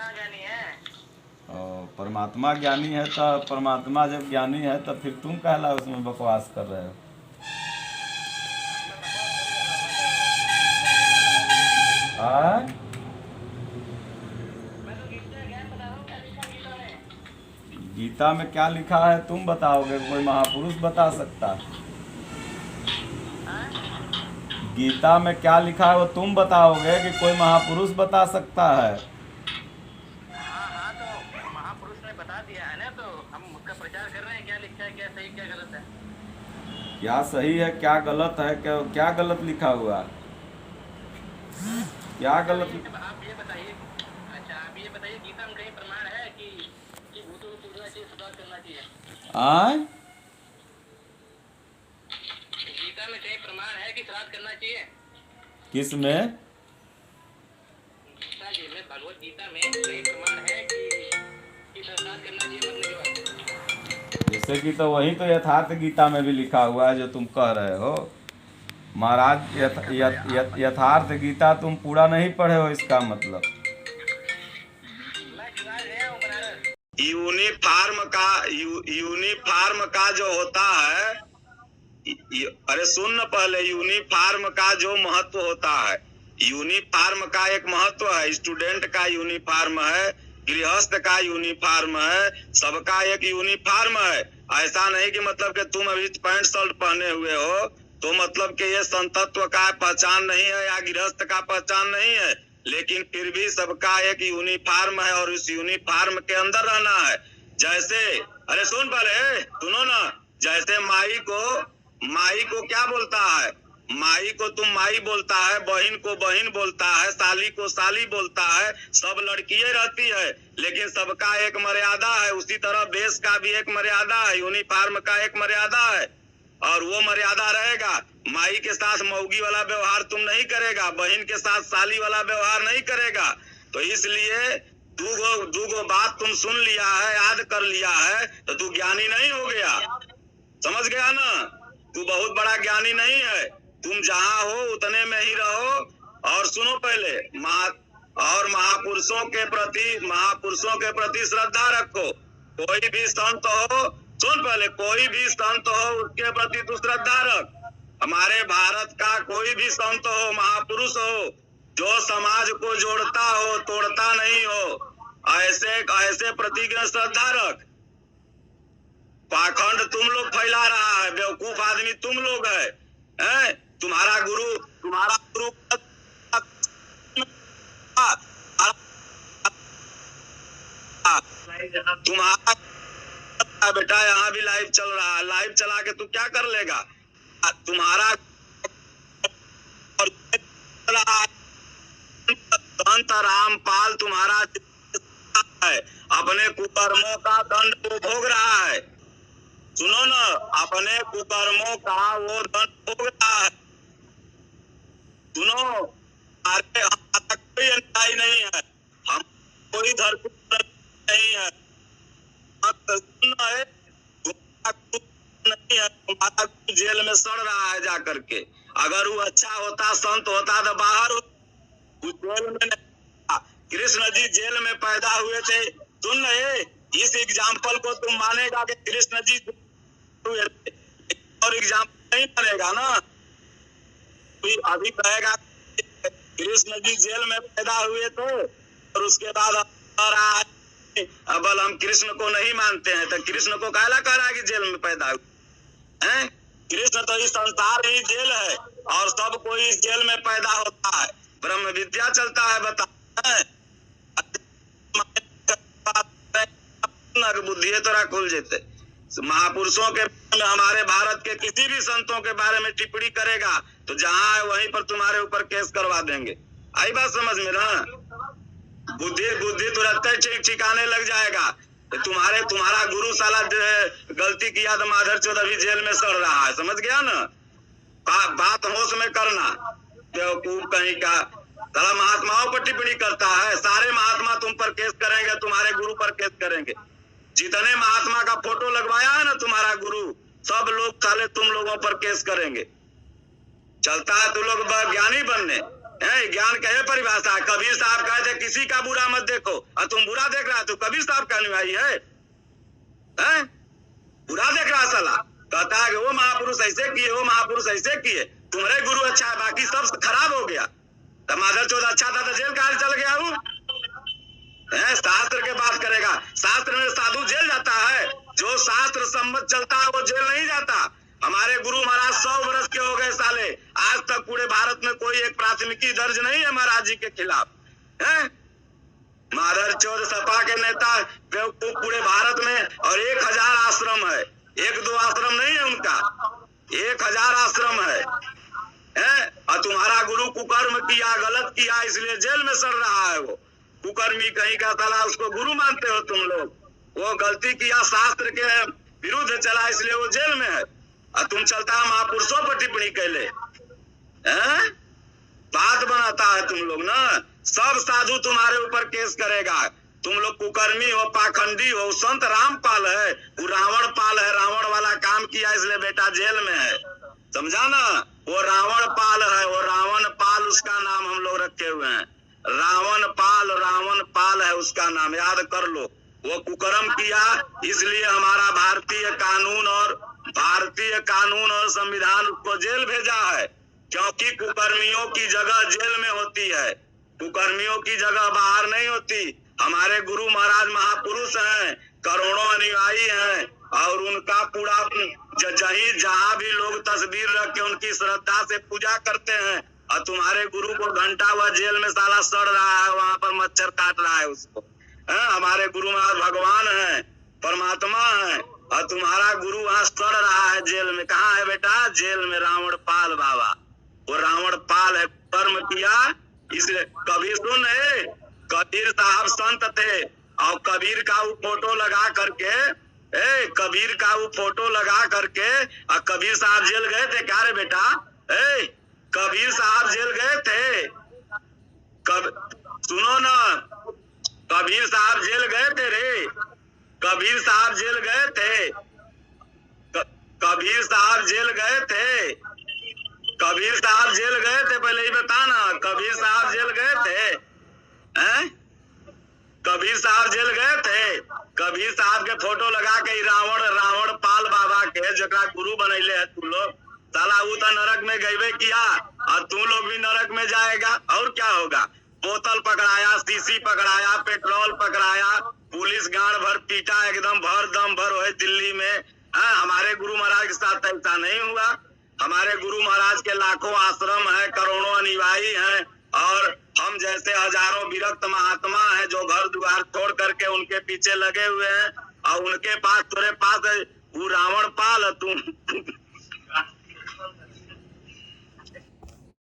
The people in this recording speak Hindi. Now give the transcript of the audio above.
कहाँ ज्ञानी है? और परमात्मा ज्ञानी है तो परमात्मा जब ज्ञानी है तो फिर तुम कहला उसमें बकवास कर रहे हो। मैं बकवास थोड़ी कर रहा हूँ, मैं तो मैं तो गीता ज्ञान बता रहा हूँ, क्या लिखा है गीता में? गीता में क्या लिखा है तुम बताओगे, कोई महापुरुष बता सकता है? हाँ गीता में क्या लिखा है वो तुम बताओगे कि कोई महापुरुष बता सकता है? हाँ हाँ, तो महापुरुष ने बता दिया है ना, तो हम उसका प्रचार कर रहे हैं। क्या लिखा है, क्या सही क्या गलत है। क्या सही है क्या गलत है, क्या क्या गलत लिखा हुआ है? क्या गलत? आप ये बताइए। अच्छा, आप ये बताइए, गीता में कहीं प्रमाण है कि भूतों को पूजना चाहिए, सुधार करना चाहिए? आय गीता में कहीं प्रमाण है कि श्राद्ध करना चाहिए? किस में? गीता जी में, भगवत गीता में कहीं प्रमाण है कि श्राद्ध करना चाहिए मरने के बाद? जैसे कि तो वही तो यथार्थ गीता में भी लिखा हुआ है जो तुम कह रहे हो महाराज। यथार्थ गीता तुम पूरा नहीं पढ़े हो, इसका मतलब। मैं चुनाव गया हूँ बनारस। यूनिफार्म का जो होता है, अरे सुन न पहले, यूनिफार्म का जो महत्व होता है, यूनिफार्म का एक महत्व है। स्टूडेंट का यूनिफार्म है, गृहस्थ का यूनिफार्म है, सबका एक यूनिफार्म है। ऐसा नहीं कि मतलब कि तुम अभी पैंट शर्ट पहने हुए हो तो मतलब कि ये संतत्व का पहचान नहीं है या गृहस्थ का पहचान नहीं है, लेकिन फिर भी सबका एक यूनिफार्म है और उस यूनिफार्म के अंदर रहना है। जैसे, अरे सुन पहले, सुनो ना, जैसे माई को क्या बोलता है? माई को तुम माई बोलता है, बहन को बहन बोलता है, साली को साली बोलता है, सब लड़कियां रहती है, लेकिन सबका एक मर्यादा है। उसी तरह देश का भी एक मर्यादा है, यूनिफार्म का एक मर्यादा है और वो मर्यादा रहेगा। माई के साथ मौगी वाला व्यवहार तुम नहीं करेगा, बहन के साथ साली वाला व्यवहार नहीं करेगा। तो इसलिए दूगो बात तुम सुन लिया है, याद कर लिया है, तो तू ज्ञानी नहीं हो गया। समझ गया ना? तू बहुत बड़ा ज्ञानी नहीं है। तुम जहाँ हो उतने में ही रहो और सुनो पहले, महापुरुषों के प्रति श्रद्धा रखो। कोई भी संत हो, सुन पहले, कोई भी संत हो उसके प्रति तू श्रद्धा रख। हमारे भारत का कोई भी संत हो, महापुरुष हो, जो समाज को जोड़ता हो, तोड़ता नहीं हो, ऐसे प्रति की श्रद्धा रख। पाखंड तुम लोग फैला रहा है, बेवकूफ आदमी तुम लोग है? तुम्हारा गुरु तुम्हारा बेटा यहाँ भी लाइव चल रहा है, लाइव चला के तू क्या कर लेगा? तुम्हारा संत रामपाल तुम्हारा है, अपने कुकर्मों का दंड वो भोग रहा है। सुनो ना, अपने कुकर्मों का वो दंड भोग रहा है। सुनो, अरे हमारा कोई अन्याय नहीं है, हम कोई धर्म नहीं है, सुनना है, नहीं है, तुम्हारा जेल में सड़ रहा है जा करके। अगर वो अच्छा होता, संत होता तो बाहर जेल में नहीं। कृष्ण जी जेल में पैदा हुए थे। सुन रहे, इस एग्जाम्पल को तुम मानेगा कि कृष्ण जी और एग्जाम्पल नहीं मानेगा ना? अभी कहेगा कृष्ण जी जेल में पैदा हुए थे और उसके बाद अब हम कृष्ण को नहीं मानते हैं, तो कृष्ण को कहला कह रहा है कि जेल में पैदा हुए हैं? कृष्ण तो इस संसार ही जेल है और सब कोई इस जेल में पैदा होता है। ब्रह्म विद्या चलता है, बता बुद्धि तोरा खुल जेते। महापुरुषों के में हमारे भारत के किसी भी संतों के बारे में टिप्पणी करेगा तो जहाँ है वहीं पर तुम्हारे ऊपर केस करवा देंगे। आई बात समझ में ना? बुद्धि तुरंत ठिकाने लग जाएगा। तुम्हारा गुरु साला गलती किया तो माधर चौध अभी जेल में सड़ रहा है, समझ गया ना? बात होश में करना, बेवकूफ कहीं का। साला महात्माओं पर टिप्पणी करता है, सारे महात्मा तुम पर केस करेंगे, तुम्हारे गुरु पर केस करेंगे। जितने महात्मा का फोटो लगवाया है ना तुम्हारा गुरु, सब लोग साले तुम लोगों पर केस करेंगे। चलता है तुम लोग ज्ञानी बनने, ज्ञान का है परिभाषा। कबीर साहब कहे थे किसी का बुरा मत देखो, और तुम बुरा देख रहा है। तू कबीर साहब का अनुयायी है? बुरा देख रहा साला। कहता है कि वो महापुरुष ऐसे किए, वो महापुरुष ऐसे किए। तुम्हारे गुरु अच्छा है, बाकी सब खराब हो गया। तो माधव चौधरी अच्छा था तो जेल कहाँ चल गया हूँ? शास्त्र के बात करेगा। शास्त्र में साधु जेल जाता है? जो शास्त्र सम्मत चलता है वो जेल नहीं जाता। हमारे गुरु महाराज 100 वर्ष के हो गए साले, आज तक पूरे भारत में कोई एक प्राथमिकी दर्ज नहीं है महाराज जी के खिलाफ। माधव चौधरी सपा के नेता बेवकूफ पूरे भारत में, और 1000 आश्रम है। 1-2 आश्रम नहीं है उनका, 1000 आश्रम है। और तुम्हारा गुरु कुकर्म किया, गलत किया, इसलिए जेल में सड़ रहा है। वो कुकर्मी कहीं का साला, उसको गुरु मानते हो तुम लोग। वो गलती किया, शास्त्र के विरुद्ध चला, इसलिए वो जेल में है। और तुम चलता है महापुरुषों पर टिप्पणी कैले। बात बनाता है तुम लोग ना। सब साधु तुम्हारे ऊपर केस करेगा। तुम लोग कुकर्मी हो, पाखंडी हो। संत रामपाल है, वो रावण पाल है। रावण वाला काम किया इसलिए बेटा जेल में है, समझा ना। वो रावण पाल है, वो रावण पाल उसका नाम हम लोग रखे हुए हैं। रावण पाल है उसका नाम, याद कर लो। वो कुकर्म किया इसलिए हमारा भारतीय कानून और संविधान उसको जेल भेजा है। क्योंकि कुकर्मियों की जगह जेल में होती है, कुकर्मियों की जगह बाहर नहीं होती। हमारे गुरु महाराज महापुरुष हैं, करोड़ों अनुयायी हैं, और उनका पूरा जहाँ भी लोग तस्वीर रख के उनकी श्रद्धा से पूजा करते हैं। और तुम्हारे गुरु को घंटा हुआ जेल में साला सड़ रहा है, वहां पर मच्छर काट रहा है उसको। हमारे गुरु महाराज भगवान है, परमात्मा है, और तुम्हारा गुरु वहां सड़ रहा है जेल में। कहाँ है बेटा? जेल में। रावण पाल बाबा, वो रावण पाल है, कर्म किया इसलिए। कबीर सुन, कबीर साहब संत थे, और कबीर का वो फोटो लगा करके, कबीर का वो फोटो लगा करके, और कबीर साहब जेल गए थे क्या रे बेटा? कबीर साहब जेल गए थे। सुनो ना, कबीर साहब जेल गए थे रे, कबीर साहब जेल गए थे, कबीर साहब जेल गए थे, कबीर साहब जेल गए थे। पहले ही बता ना, कबीर साहब जेल गए थे? कबीर साहब जेल गए थे? कबीर साहब के फोटो लगा के रावण पाल बाबा के जरा गुरु बनैले है तू लोग। साला वो तो नरक में गईबे किया, और तू लोग भी नरक में जाएगा। और क्या होगा? बोतल पकड़ाया, सीसी पकड़ाया, पेट्रोल पकड़ाया, पुलिस गाड़ भर पीटा, एकदम भर दम भर हो दिल्ली में। हमारे गुरु महाराज के साथ ऐसा नहीं हुआ। हमारे गुरु महाराज के लाखों आश्रम है, करोड़ों अनुयायी हैं, और हम जैसे हजारों विरक्त महात्मा हैं जो घर द्वार छोड़ करके उनके पीछे लगे हुए हैं। और उनके पास, तेरे पास वो रावण पाल तुम